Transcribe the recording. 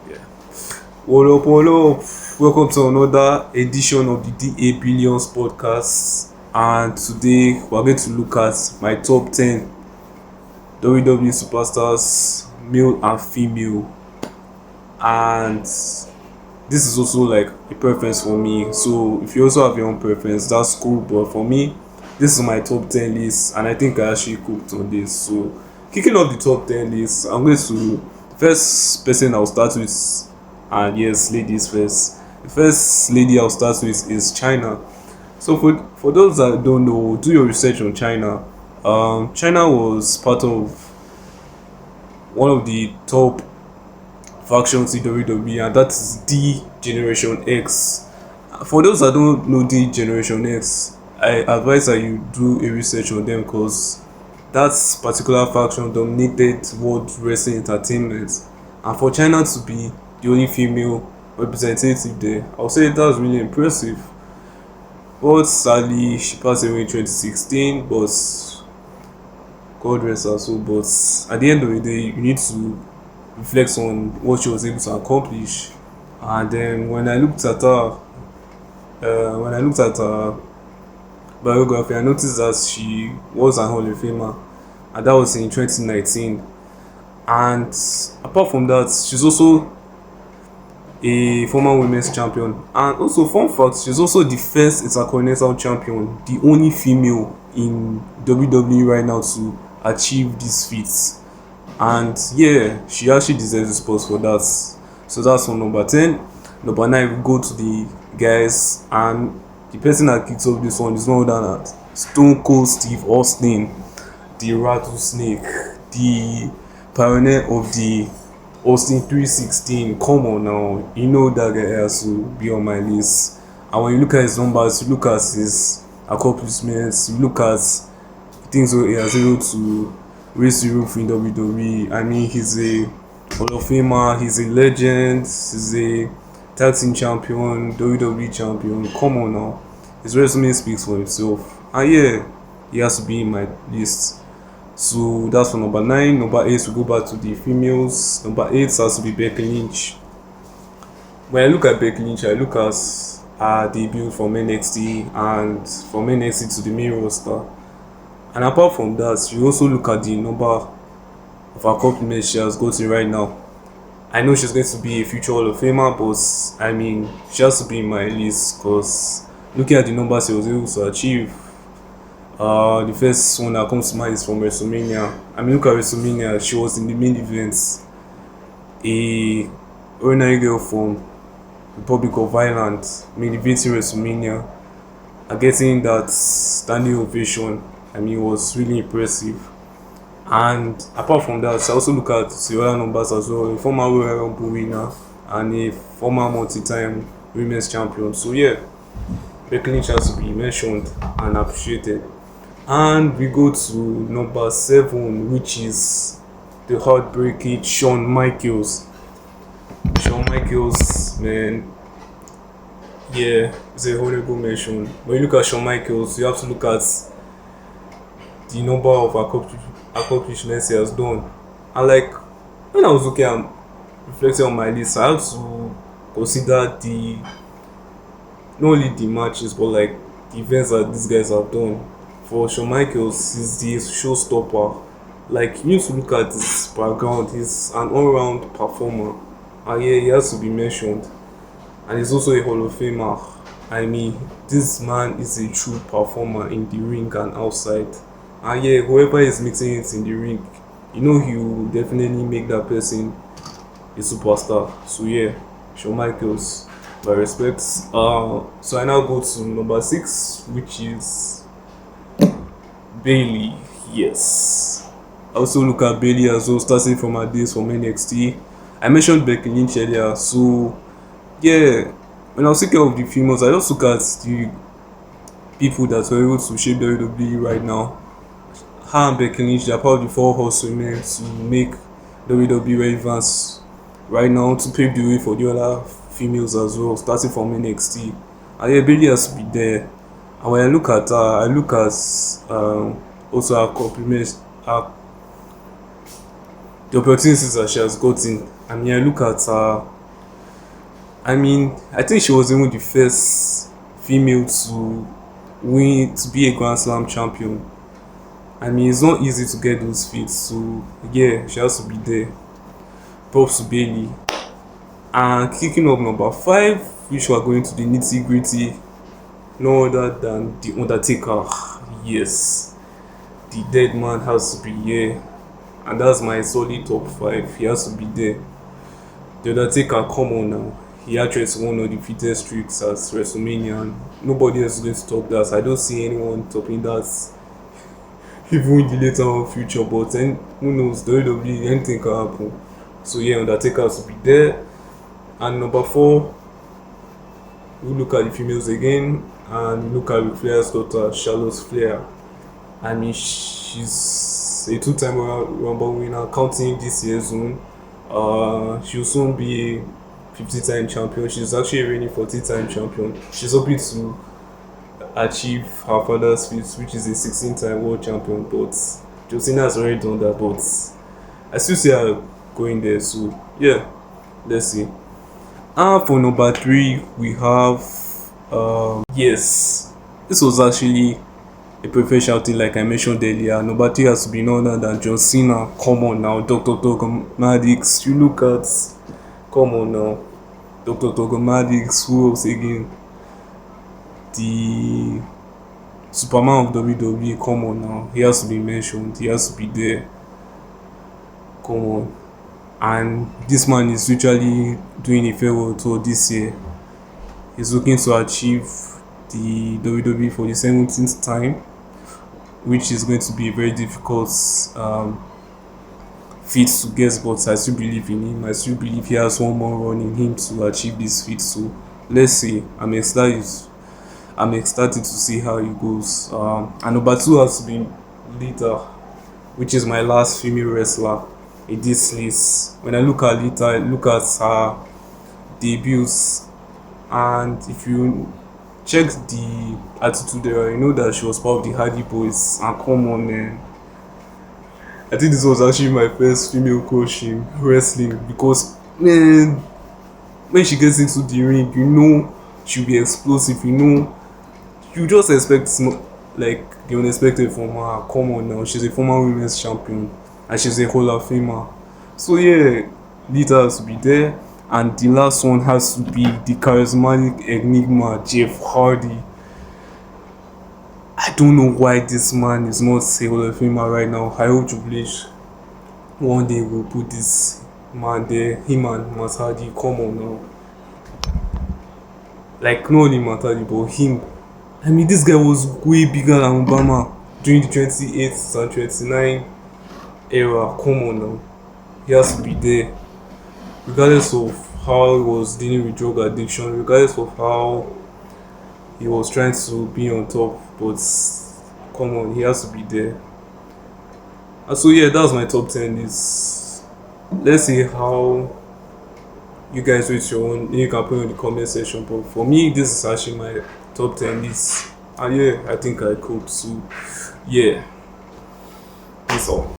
Yeah. What up, what up? Welcome to another edition of the DA Billions podcast. And today we're going to look at my top 10 WWE Superstars, male and female. And this is also like a preference for me. So if you also have your own preference, that's cool. But for me, this is my top 10 list, and I think I actually cooked on this. So kicking off the top 10 list, I'm going to the first person I'll start with, and yes, ladies first. The first lady I'll start with is China. So for those that don't know, do your research on China. China was part of one of the top factions in WWE, and that is the Generation X. For those that don't know the Generation X, I advise that you do a research on them because that particular faction dominated world wrestling entertainment. And for China to be the only female representative there, I'll say that's really impressive. But sadly, she passed away in 2016, but God rest her soul. But at the end of the day, you need to reflect on what she was able to accomplish. And then when I looked at her biography, I noticed that she was an Hall of Famer, and that was in 2019. And apart from that, she's also a former women's champion. And also, fun fact, she's also the first intercontinental champion, the only female in WWE right now to achieve this feat. And yeah, she actually deserves the spot for that. So that's for number 10. Number 9, we go to the guys, and the person that kicks off this one is no other than Stone Cold Steve Austin, the rattlesnake, the pioneer of the Austin 316. Come on now, you know that guy has to be on my list. And when you look at his numbers, you look at his accomplishments, you look at things he has able to raise the roof in WWE. I mean, he's a Hall of Famer, he's a legend, he's a tag team champion, WWE champion. Come on now, his resume speaks for himself. And yeah, he has to be in my list. So that's for number 9. Number 8, we go back to the females. Number 8 has to be Becky Lynch. When I look at Becky Lynch, I look at her debut from NXT and from NXT to the main roster. And apart from that, you also look at the number of accomplishments she has gotten right now. I know she's going to be a future Hall of Famer, but I mean, she has to be in my list because looking at the numbers she was able to achieve, the first one that comes to mind is from WrestleMania. I mean, look at WrestleMania, she was in the main event. A ordinary girl from Republic of Ireland main eventing WrestleMania and getting that standing ovation. I mean, it was really impressive. And apart from that, I also look at the other numbers as well. A former Royal Rumble winner and a former multi-time women's champion. So yeah, Becky Lynch has to be mentioned and appreciated. And we go to number 7, which is the heartbreaking Shawn Michaels. Shawn Michaels, man, yeah, it's a horrible mention. When you look at Shawn Michaels, you have to look at the number of accomplishments he has done. And like, when I was looking and reflecting on my list, I had to consider the not only the matches but like the events that these guys have done. For Shawn Michaels, he's the showstopper. Like, you need to look at his background. He's an all-round performer, and yeah, he has to be mentioned. And he's also a Hall of Famer. I mean, this man is a true performer in the ring and outside. And yeah, whoever is mixing it in the ring, you know he will definitely make that person a superstar. So yeah, Shawn Michaels, by respect. So I now go to number 6, which is Bailey. Yes, I also look at Bailey as well, starting from her days from NXT. I mentioned Becky Lynch earlier, so yeah, when I was thinking of the females, I just look at the people that were able to shape WWE right now. Her and Becky Lynch, they are part of the 4 horsewomen to make WWE relevance right now, to pave the way for the other females as well, starting from NXT. And yeah, Bailey has to be there. And when I look at her, I look at also her compliments, the opportunities that she has gotten. I mean, I look at her I mean, I think she was even the first female to win to be a Grand Slam champion. I mean, it's not easy to get those feats, so yeah, she has to be there. Props to Bailey. And kicking off number 5, which we are going to the nitty gritty, no other than the Undertaker. Yes, the dead man has to be here, and that's my solid top 5. He has to be there. The Undertaker, come on now. He actually won all the fittest streaks at WrestleMania, and nobody else is going to top that. I don't see anyone topping that, even in the later future. But then, who knows? WWE, anything can happen. So yeah, Undertaker has to be there. And number 4, we look at the females again, and we look at Ric Flair's daughter, Charlotte Flair. I mean, she's a 2-time Rumble winner, counting this year soon. She'll soon be a 50-time champion. She's actually a reigning 40-time champion. She's hoping to achieve her father's feat, which is a 16-time world champion. But Josina has already done that. But I still see her going there. So yeah, let's see. And for number 3, we have yes, this was actually a professional thing, like I mentioned earlier. Number 3 has to be none other than John Cena. Come on now, Dr. Togomadix. You look at, come on now, Dr. Togomadix. Who else again? The Superman of WWE. Come on now, he has to be mentioned. He has to be there. Come on. And this man is literally doing a farewell tour this year. He's looking to achieve the WWE for the 17th time, which is going to be a very difficult feat to get, but I still believe in him. I still believe he has one more run in him to achieve this feat. So let's see. I'm excited to see how it goes. And number 2 has to be Lita, which is my last female wrestler in this list. When I look at Lita, I look at her debuts, and if you check the Attitude Era, you know that she was part of the Hardy Boys. And come on, man, I think this was actually my first female coach in wrestling, because man, when she gets into the ring, you know she'll be explosive. You know, you just expect like the unexpected from her. Come on now, she's a former women's champion and she's a Hall of Famer. So yeah, Lita has to be there. And the last one has to be the charismatic enigma, Jeff Hardy. I don't know why this man is not a Hall of Famer right now. I hope Triple H one day will put this man there. Him and Matt Hardy, come on now. Like, not only Matt Hardy, but him. I mean, this guy was way bigger than Obama during the 28 and 29 era. Come on now. He has to be there. Regardless of how he was dealing with drug addiction, regardless of how he was trying to be on top, but come on, he has to be there. And so yeah, that's my top 10 list. Let's see how you guys rate your own. You can put it in the comment section, but for me, this is actually my top 10 list. And yeah, I think I could. So yeah, that's all.